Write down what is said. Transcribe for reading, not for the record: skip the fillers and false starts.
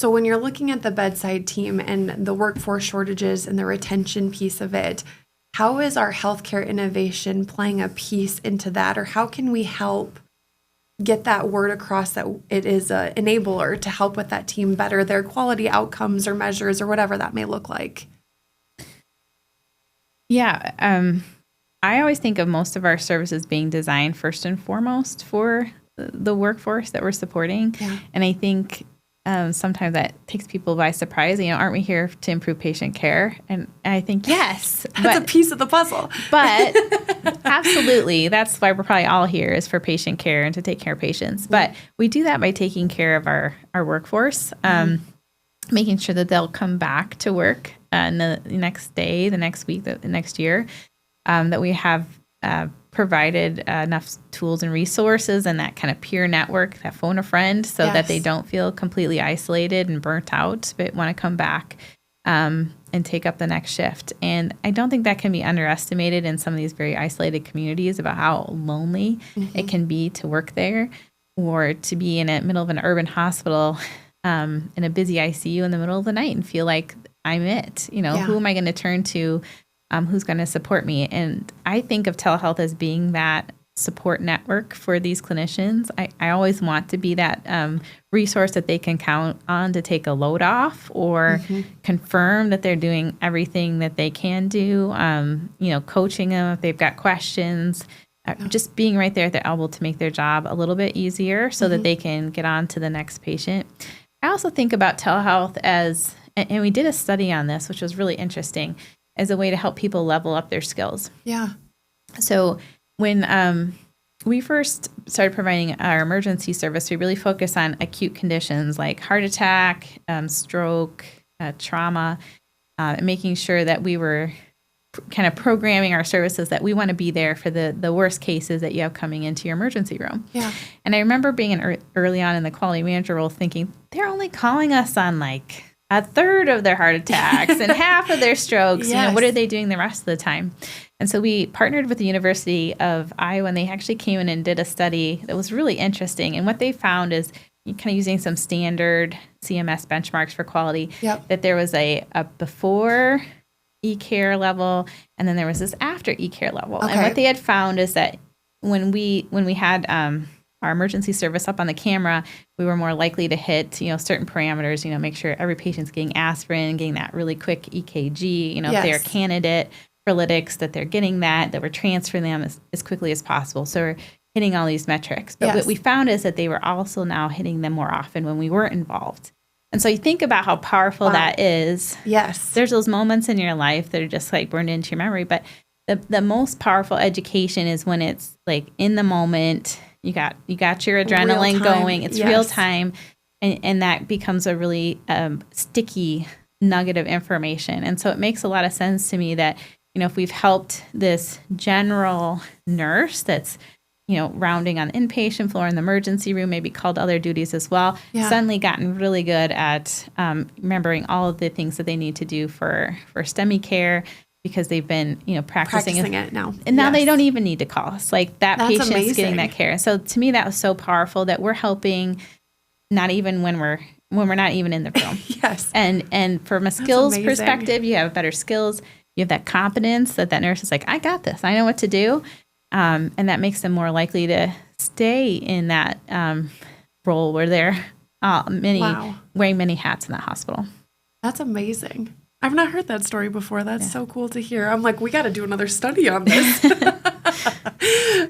So when you're looking at the bedside team and the workforce shortages and the retention piece of it, how is our healthcare innovation playing a piece into that? Or how can we help get that word across that it is an enabler to help with that team better their quality outcomes or measures or whatever that may look like? Yeah. I always think of most of our services being designed first and foremost for the workforce that we're supporting. Yeah. And I think sometimes that takes people by surprise. Aren't we here to improve patient care? And I think, yes. That's a piece of the puzzle. But absolutely, that's why we're probably all here, is for patient care and to take care of patients. But we do that by taking care of our workforce, making sure that they'll come back to work the next day, the next week, the next year, that we have provided enough tools and resources and that kind of peer network, that phone a friend, so that they don't feel completely isolated and burnt out, but want to come back and take up the next shift. And I don't think that can be underestimated in some of these very isolated communities about how lonely it can be to work there, or to be in the middle of an urban hospital in a busy ICU in the middle of the night and feel like I'm it. Who am I going to turn to? Who's going to support me? And I think of telehealth as being that support network for these clinicians. I always want to be that resource that they can count on to take a load off, or confirm that they're doing everything that they can do, coaching them if they've got questions, just being right there at their elbow to make their job a little bit easier so that they can get on to the next patient. I also think about telehealth as, and we did a study on this, which was really interesting, as a way to help people level up their skills. Yeah. So when we first started providing our emergency service, we really focused on acute conditions like heart attack, stroke, trauma, and making sure that we were kind of programming our services that we want to be there for the worst cases that you have coming into your emergency room. Yeah. And I remember being early on in the quality manager role thinking, they're only calling us on like a third of their heart attacks and half of their strokes. Yes. What are they doing the rest of the time? And so we partnered with the University of Iowa, and they actually came in and did a study that was really interesting. And what they found is, kind of using some standard CMS benchmarks for quality, that there was a before eCare level, and then there was this after eCare level. Okay. And what they had found is that when we had our emergency service up on the camera, we were more likely to hit, certain parameters, make sure every patient's getting aspirin, getting that really quick EKG, if they're a candidate for lytics, that they're getting that we're transferring them as quickly as possible. So we're hitting all these metrics. But what we found is that they were also now hitting them more often when we weren't involved. And so you think about how powerful that is. Yes. There's those moments in your life that are just like burned into your memory. But the most powerful education is when it's like in the moment. You got your adrenaline going. It's real time, and that becomes a really sticky nugget of information. And so it makes a lot of sense to me that if we've helped this general nurse that's rounding on the inpatient floor in the emergency room, maybe called other duties as well, suddenly gotten really good at remembering all of the things that they need to do for STEMI care, because they've been, practicing it now. And now they don't even need to call us. Like that's patient's amazing. Getting that care. So to me, that was so powerful that we're helping not even when we're not even in the room. Yes. And from a skills perspective, you have better skills. You have that competence that nurse is like, I got this. I know what to do. And that makes them more likely to stay in that role where they're wearing many hats in that hospital. That's amazing. I've not heard that story before. That's so cool to hear. I'm like, we got to do another study on this.